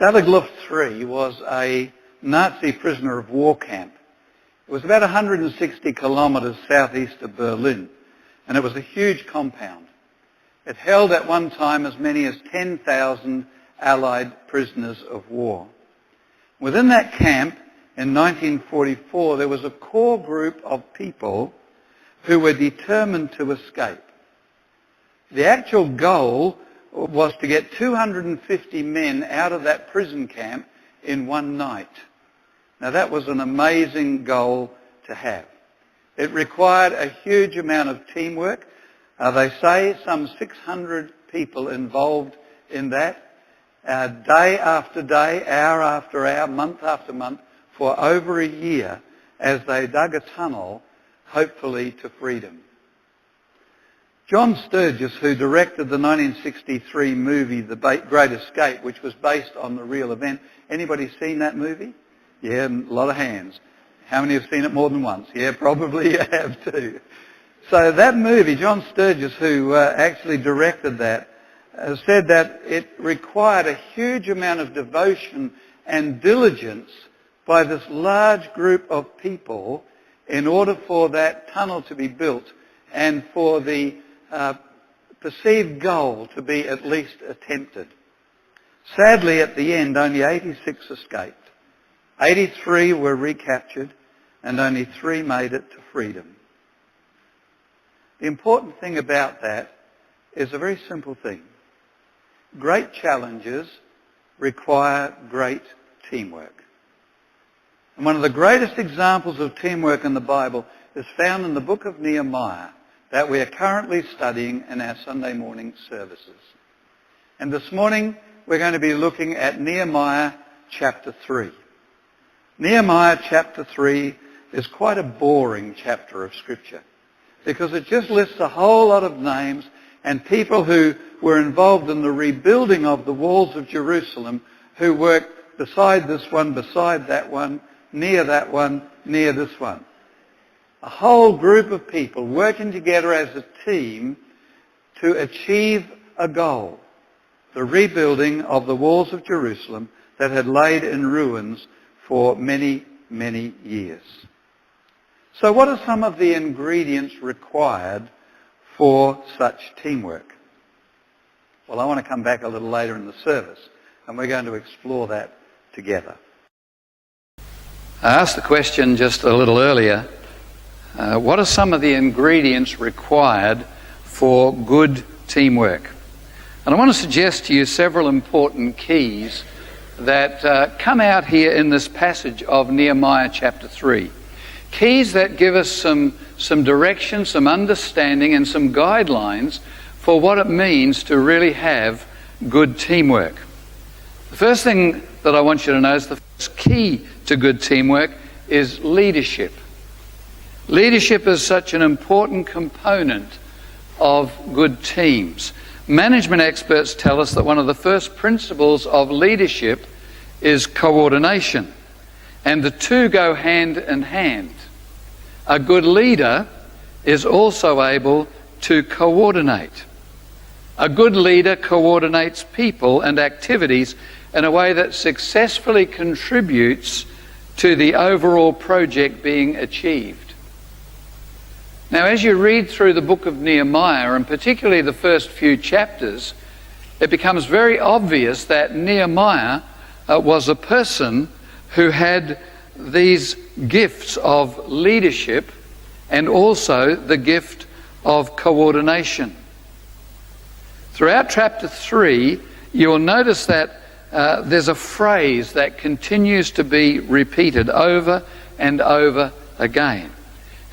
Stalag 3 was a Nazi prisoner of war camp. It was about 160 kilometres southeast of Berlin, and it was a huge compound. It held at one time as many as 10,000 Allied prisoners of war. Within that camp, in 1944, there was a core group of people who were determined to escape. The actual goal was to get 250 men out of that prison camp in one night. Now that was an amazing goal to have. It required a huge amount of teamwork. They say some 600 people involved in that, day after day, hour after hour, month after month, for over a year as they dug a tunnel, hopefully to freedom. John Sturges, who directed the 1963 movie The Great Escape, which was based on the real event. Anybody seen that movie? Yeah, a lot of hands. How many have seen it more than once? Yeah, probably you have too. So that movie, John Sturges, who actually directed that, said that it required a huge amount of devotion and diligence by this large group of people in order for that tunnel to be built and for the perceived goal to be at least attempted. Sadly, at the end, only 86 escaped. 83 were recaptured, and only 3 made it to freedom. The important thing about that is a very simple thing. Great challenges require great teamwork. And one of the greatest examples of teamwork in the Bible is found in the book of Nehemiah, that we are currently studying in our Sunday morning services. And this morning we're going to be looking at Nehemiah chapter 3. Nehemiah chapter 3 is quite a boring chapter of Scripture because it just lists a whole lot of names and people who were involved in the rebuilding of the walls of Jerusalem, who worked beside this one, beside that one, near this one. A whole group of people working together as a team to achieve a goal, the rebuilding of the walls of Jerusalem that had laid in ruins for many, many years. So what are some of the ingredients required for such teamwork? Well, I want to come back a little later in the service, and we're going to explore that together. I asked the question just a little earlier, what are some of the ingredients required for good teamwork? And I want to suggest to you several important keys that come out here in this passage of Nehemiah chapter 3. Keys that give us some direction, some understanding and some guidelines for what it means to really have good teamwork. The first thing that I want you to know is the first key to good teamwork is leadership. Leadership is such an important component of good teams. Management experts tell us that one of the first principles of leadership is coordination, and the two go hand in hand. A good leader is also able to coordinate. A good leader coordinates people and activities in a way that successfully contributes to the overall project being achieved. Now, as you read through the book of Nehemiah, and particularly the first few chapters, it becomes very obvious that Nehemiah was a person who had these gifts of leadership and also the gift of coordination. Throughout chapter 3, you will notice that there's a phrase that continues to be repeated over and over again.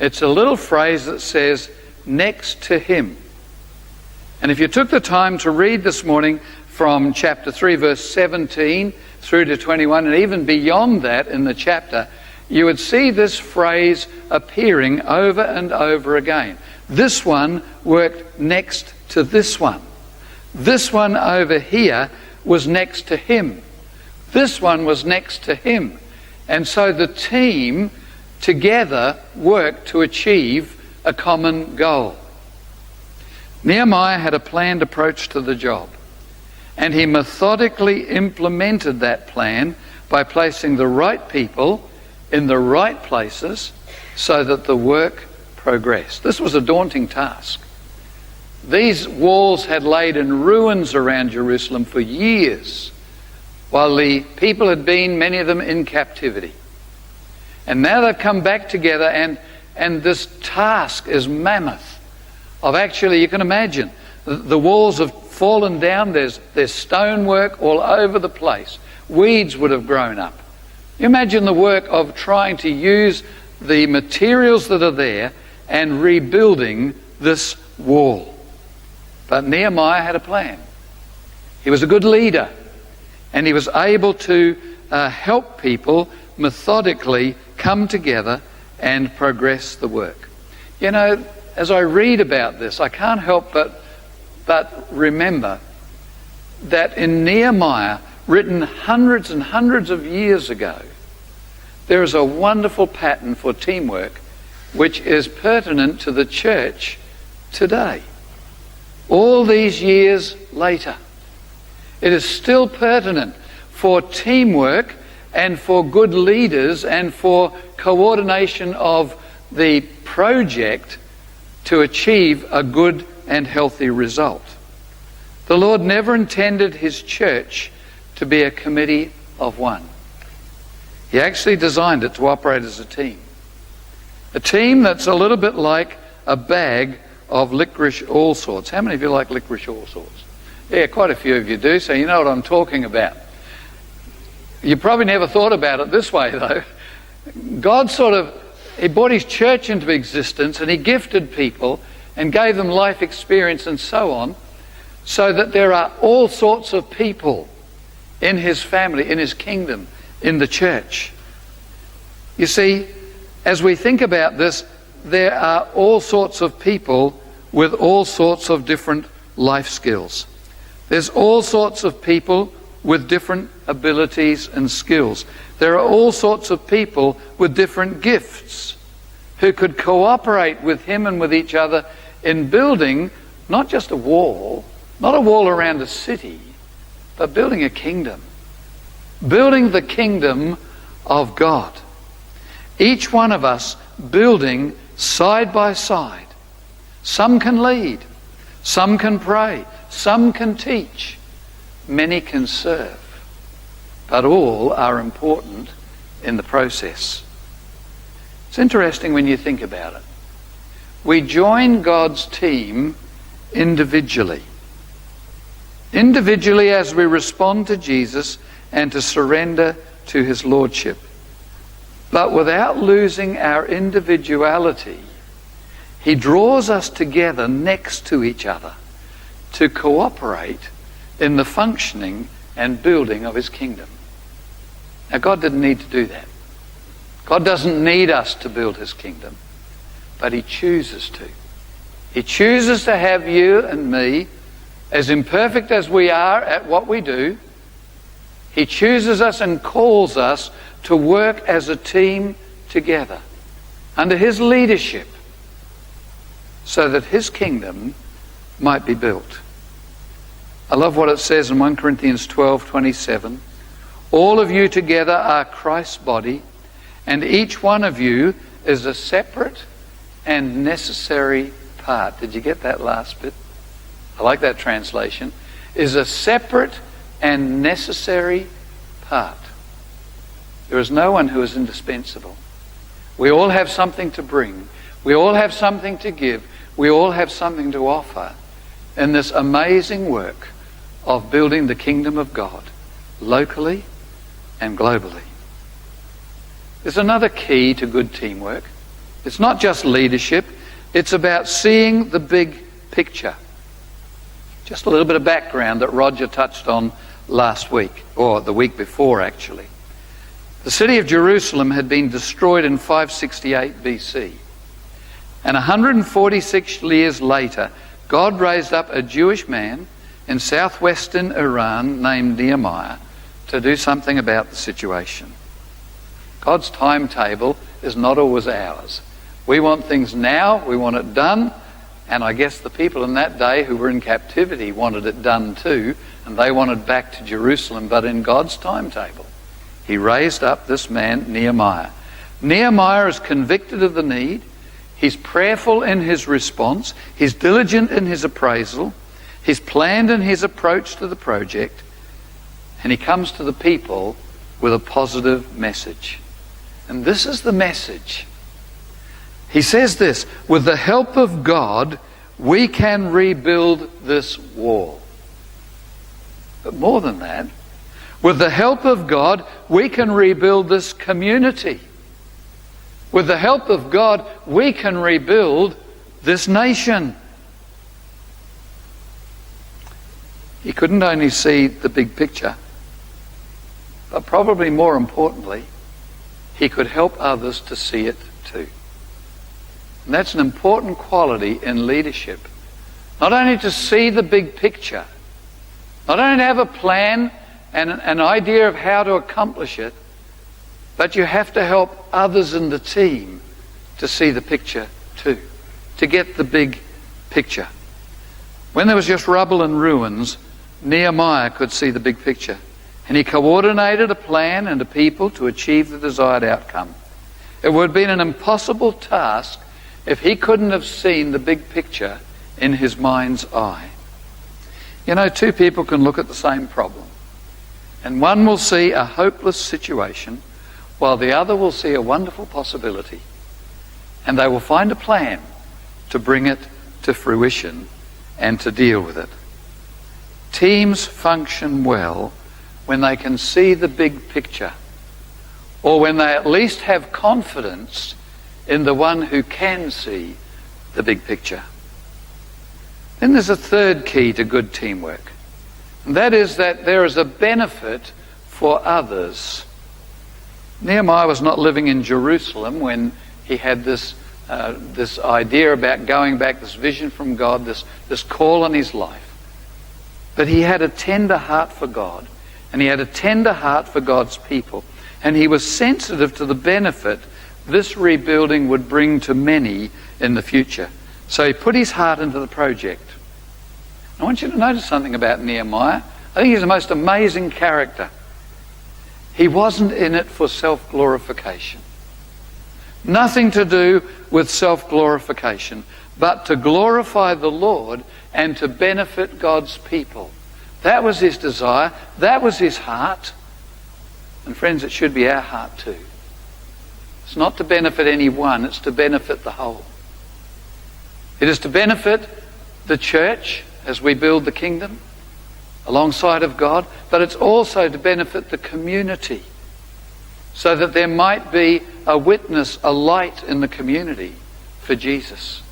It's a little phrase that says, next to him. And if you took the time to read this morning from chapter 3, verse 17 through to 21, and even beyond that in the chapter, you would see this phrase appearing over and over again. This one worked next to this one. This one over here was next to him. This one was next to him. And so the team together worked to achieve a common goal. Nehemiah had a planned approach to the job. And he methodically implemented that plan by placing the right people in the right places so that the work progressed. This was a daunting task. These walls had laid in ruins around Jerusalem for years, while the people had been, many of them, in captivity. And now they've come back together, and this task is mammoth. Of actually, you can imagine, the walls have fallen down, there's stonework all over the place. Weeds would have grown up. You imagine the work of trying to use the materials that are there and rebuilding this wall. But Nehemiah had a plan. He was a good leader, and he was able to help people methodically come together and progress the work. You know, as I read about this, I can't help but remember that in Nehemiah, written hundreds and hundreds of years ago, there is a wonderful pattern for teamwork which is pertinent to the church today. All these years later, it is still pertinent for teamwork and for good leaders and for coordination of the project to achieve a good and healthy result. The Lord never intended his church to be a committee of one. He actually designed it to operate as a team. A team that's a little bit like a bag of licorice all sorts. How many of you like licorice all sorts? Yeah, quite a few of you do, so you know what I'm talking about. You probably never thought about it this way, though. God he brought his church into existence, and he gifted people and gave them life experience and so on, so that there are all sorts of people in his family, in his kingdom, in the church. You see, as we think about this, there are all sorts of people with all sorts of different life skills. There's all sorts of people with different abilities and skills. There are all sorts of people with different gifts who could cooperate with him and with each other in building not just a wall, not a wall around a city, but building a kingdom. Building the kingdom of God. Each one of us building side by side. Some can lead, some can pray, some can teach, many can serve, but all are important in the process. It's interesting when you think about it. We join God's team individually. Individually as we respond to Jesus and to surrender to his lordship. But without losing our individuality, he draws us together next to each other to cooperate in the functioning and building of his kingdom. Now, God didn't need to do that. God doesn't need us to build his kingdom, but he chooses to. He chooses to have you and me, as imperfect as we are at what we do, he chooses us and calls us to work as a team together under his leadership so that his kingdom might be built. I love what it says in 1 Corinthians 12:27. All of you together are Christ's body, and each one of you is a separate and necessary part. Did you get that last bit? I like that translation. Is a separate and necessary part. There is no one who is indispensable. We all have something to bring. We all have something to give. We all have something to offer in this amazing work of building the kingdom of God, locally and globally. There's another key to good teamwork. It's not just leadership. It's about seeing the big picture. Just a little bit of background that Roger touched on last week, or the week before actually. The city of Jerusalem had been destroyed in 568 BC. And 146 years later, God raised up a Jewish man in southwestern Iran named Nehemiah to do something about the situation. God's timetable is not always ours. We want things now, we want it done, and I guess the people in that day who were in captivity wanted it done too, and they wanted back to Jerusalem, but in God's timetable. He raised up this man, Nehemiah. Nehemiah is convicted of the need. He's prayerful in his response. He's diligent in his appraisal. He's planned in his approach to the project. And he comes to the people with a positive message. And this is the message. He says this: with the help of God, we can rebuild this wall. But more than that, with the help of God, we can rebuild this community. With the help of God, we can rebuild this nation. He couldn't only see the big picture, but probably more importantly, he could help others to see it too. And that's an important quality in leadership. Not only to see the big picture, not only to have a plan and an idea of how to accomplish it, but you have to help others in the team to see the picture too, to get the big picture. When there was just rubble and ruins, Nehemiah could see the big picture, and he coordinated a plan and a people to achieve the desired outcome. It would have been an impossible task if he couldn't have seen the big picture in his mind's eye. You know, two people can look at the same problem, and one will see a hopeless situation while the other will see a wonderful possibility, and they will find a plan to bring it to fruition and to deal with it. Teams function well when they can see the big picture, or when they at least have confidence in the one who can see the big picture. Then there's a third key to good teamwork, and that is that there is a benefit for others. Nehemiah was not living in Jerusalem when he had this idea about going back, this vision from God, this call on his life. But he had a tender heart for God, and he had a tender heart for God's people, and he was sensitive to the benefit this rebuilding would bring to many in the future. So he put his heart into the project. I want you to notice something about Nehemiah. I think he's the most amazing character. He wasn't in it for self-glorification. Nothing to do with self-glorification, but to glorify the Lord and to benefit God's people. That was his desire. That was his heart. And friends, it should be our heart too. It's not to benefit any one, it's to benefit the whole. It is to benefit the church as we build the kingdom alongside of God, but it's also to benefit the community so that there might be a witness, a light in the community for Jesus.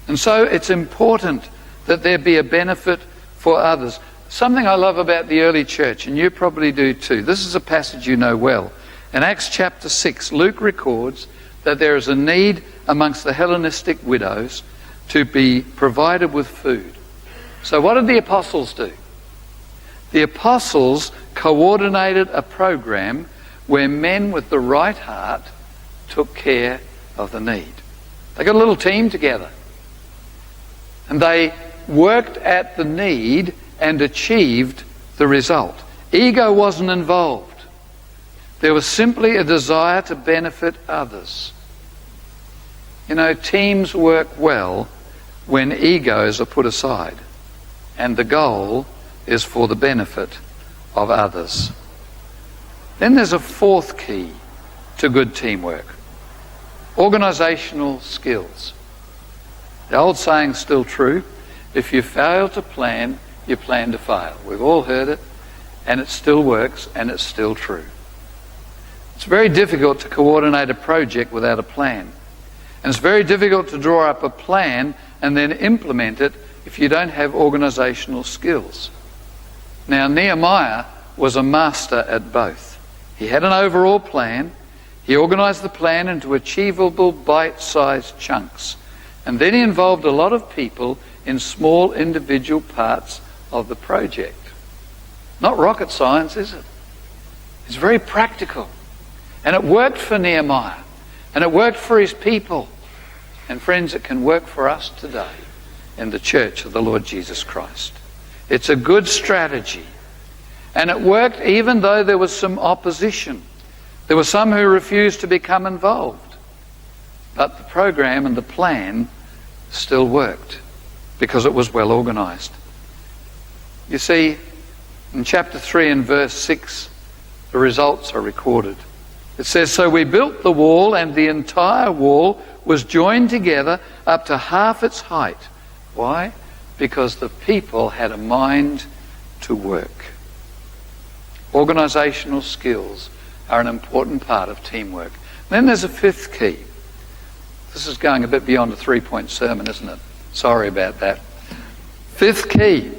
And so it's important that there be a benefit for others. Something I love about the early church, and you probably do too. This is a passage you know well. In Acts chapter 6, Luke records that there is a need amongst the Hellenistic widows to be provided with food. So what did the apostles do? The apostles coordinated a program where men with the right heart took care of the need. They got a little team together, and they worked at the need and achieved the result. Ego wasn't involved. There was simply a desire to benefit others. You know, teams work well when egos are put aside and the goal is for the benefit of others. Then there's a fourth key to good teamwork: organisational skills. The old saying's still true: if you fail to plan, you plan to fail. We've all heard it, and it still works, and it's still true. It's very difficult to coordinate a project without a plan. And it's very difficult to draw up a plan and then implement it if you don't have organisational skills. Now, Nehemiah was a master at both. He had an overall plan. He organised the plan into achievable bite-sized chunks. And then he involved a lot of people in small individual parts of the project. Not rocket science, is it? It's very practical. And it worked for Nehemiah. And it worked for his people. And friends, it can work for us today in the church of the Lord Jesus Christ. It's a good strategy. And it worked even though there was some opposition. There were some who refused to become involved. But the program and the plan still worked because it was well organised. You see, in chapter 3 and verse 6, the results are recorded. It says, "So we built the wall, and the entire wall was joined together up to half its height." Why? Because the people had a mind to work. Organisational skills are an important part of teamwork. Then there's a fifth key. This is going a bit beyond a 3-point sermon, isn't it? Sorry about that. Fifth key.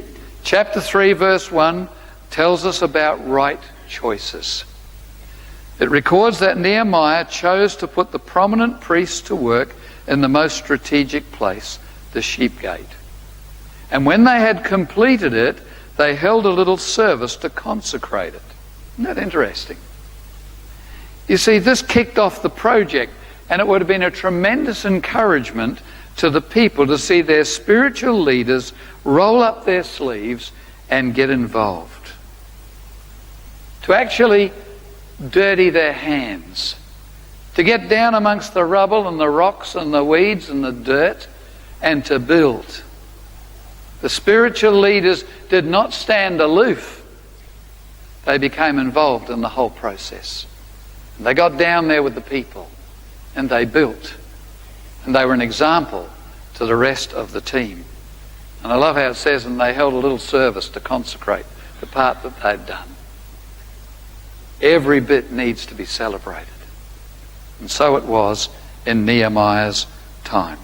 Chapter 3 verse 1 tells us about right choices. It records that Nehemiah chose to put the prominent priests to work in the most strategic place, the sheep gate. And when they had completed it, they held a little service to consecrate it. Isn't that interesting? You see, this kicked off the project, and it would have been a tremendous encouragement to the people to see their spiritual leaders roll up their sleeves and get involved. To actually dirty their hands, to get down amongst the rubble and the rocks and the weeds and the dirt and to build. The spiritual leaders did not stand aloof. They became involved in the whole process. And they got down there with the people and they built. And they were an example to the rest of the team. And I love how it says, and they held a little service to consecrate the part that they'd done. Every bit needs to be celebrated. And so it was in Nehemiah's time.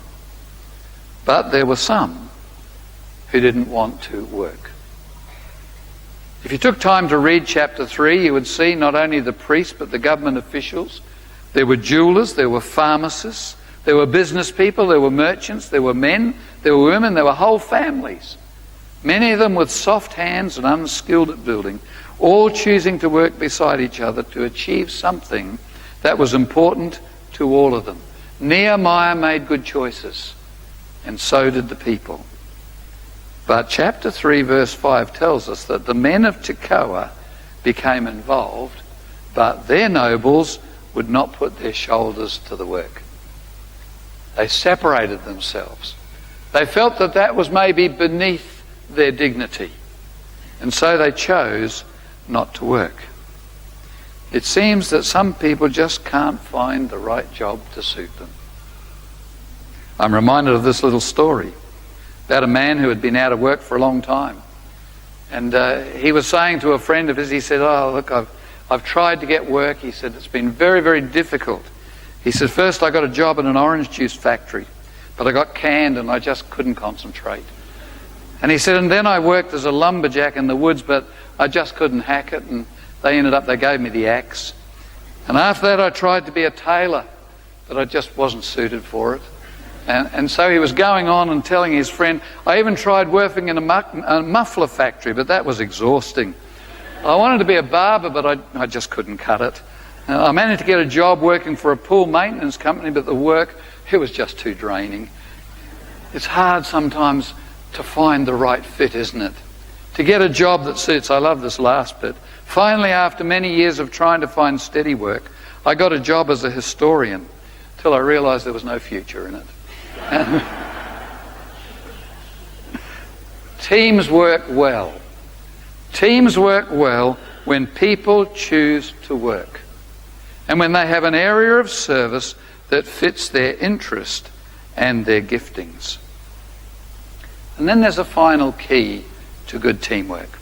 But there were some who didn't want to work. If you took time to read chapter 3, you would see not only the priests but the government officials. There were jewelers, there were pharmacists, there were business people, there were merchants, there were men, there were women, there were whole families. Many of them with soft hands and unskilled at building, all choosing to work beside each other to achieve something that was important to all of them. Nehemiah made good choices, and so did the people. But chapter 3 verse 5 tells us that the men of Tekoa became involved, but their nobles would not put their shoulders to the work. They separated themselves. They felt that that was maybe beneath their dignity, and so they chose not to work. It seems that some people just can't find the right job to suit them. I'm reminded of this little story about a man who had been out of work for a long time. And he was saying to a friend of his, he said, "Oh, look, I've tried to get work." He said, "It's been very, very difficult." He said, "First I got a job in an orange juice factory, but I got canned and I just couldn't concentrate." And he said, "And then I worked as a lumberjack in the woods, but I just couldn't hack it, and they gave me the axe. And after that I tried to be a tailor, but I just wasn't suited for it." And so he was going on and telling his friend, "I even tried working in a muffler factory, but that was exhausting. I wanted to be a barber, but I just couldn't cut it. I managed to get a job working for a pool maintenance company, but the work, it was just too draining." It's hard sometimes to find the right fit, isn't it? To get a job that suits. I love this last bit. "Finally, after many years of trying to find steady work, I got a job as a historian, till I realised there was no future in it." Teams work well. Teams work well when people choose to work, and when they have an area of service that fits their interest and their giftings. And then there's a final key to good teamwork.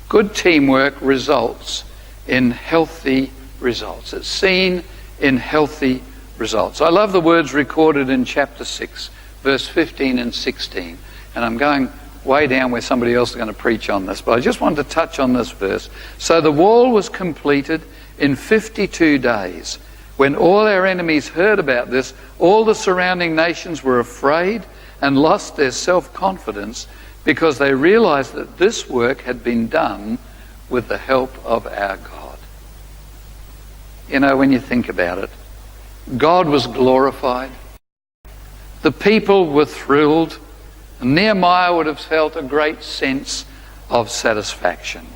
Good teamwork results in healthy results. It's seen in healthy results. I love the words recorded in chapter 6, verse 15 and 16. And I'm going way down where somebody else is going to preach on this, but I just wanted to touch on this verse. "So the wall was completed in 52 days. When all our enemies heard about this, all the surrounding nations were afraid and lost their self-confidence because they realized that this work had been done with the help of our God." You know, when you think about it, God was glorified. The people were thrilled. And Nehemiah would have felt a great sense of satisfaction.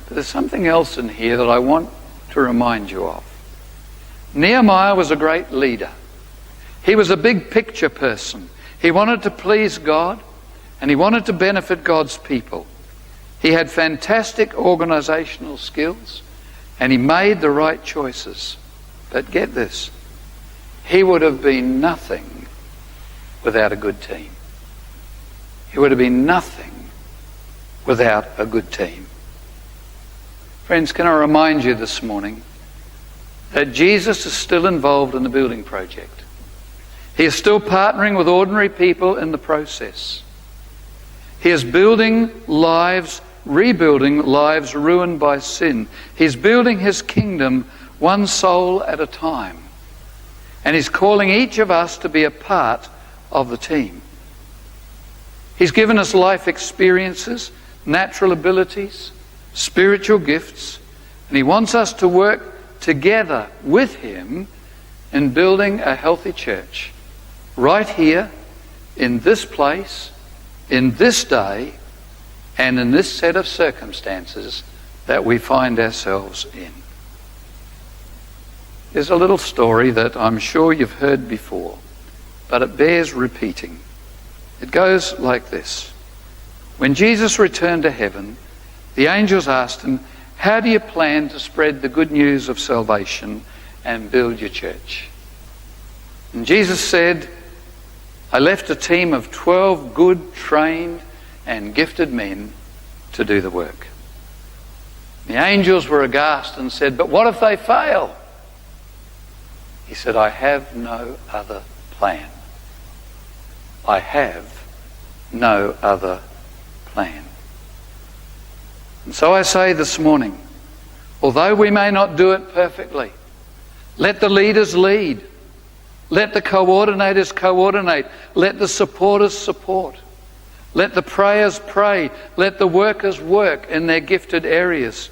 But there's something else in here that I want to remind you of. Nehemiah was a great leader. He was a big picture person. He wanted to please God, and he wanted to benefit God's people. He had fantastic organisational skills, and he made the right choices. But get this, he would have been nothing without a good team. He would have been nothing without a good team. Friends, can I remind you this morning that Jesus is still involved in the building project. He is still partnering with ordinary people in the process. He is building lives, rebuilding lives ruined by sin. He's building his kingdom one soul at a time. And he's calling each of us to be a part of the team. He's given us life experiences, natural abilities, spiritual gifts, and he wants us to work together with him in building a healthy church right here, in this place, in this day, and in this set of circumstances that we find ourselves in. There's a little story that I'm sure you've heard before, but it bears repeating. It goes like this. When Jesus returned to heaven, the angels asked him, "How do you plan to spread the good news of salvation and build your church?" And Jesus said, "I left a team of 12 good, trained and gifted men to do the work." The angels were aghast and said, "But what if they fail?" He said, "I have no other plan. I have no other plan." And so I say this morning, although we may not do it perfectly, let the leaders lead. Let the coordinators coordinate. Let the supporters support. Let the prayers pray. Let the workers work in their gifted areas.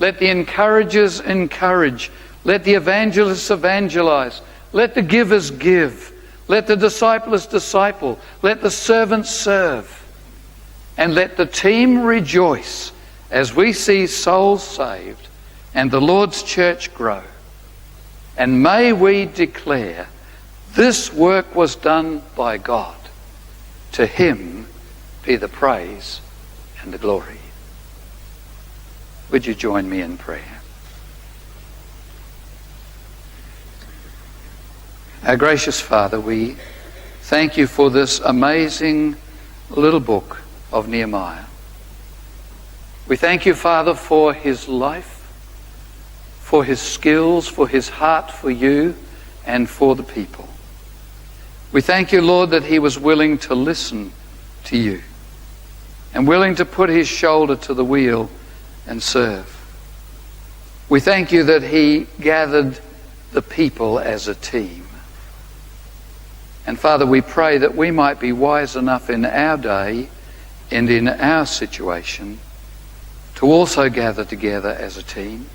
Let the encouragers encourage. Let the evangelists evangelize. Let the givers give. Let the disciples disciple. Let the servants serve. And let the team rejoice as we see souls saved and the Lord's church grow. And may we declare, this work was done by God. To him be the praise and the glory. Would you join me in prayer? Our gracious Father, we thank you for this amazing little book of Nehemiah. We thank you, Father, for his life, for his skills, for his heart for you and for the people. We thank you, Lord, that he was willing to listen to you and willing to put his shoulder to the wheel and serve. We thank you that he gathered the people as a team. And Father, we pray that we might be wise enough in our day and in our situation to also gather together as a team.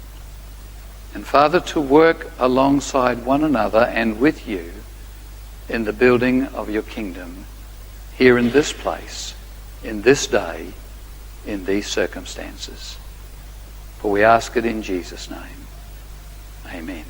And Father, to work alongside one another and with you in the building of your kingdom here in this place, in this day, in these circumstances. For we ask it in Jesus' name. Amen.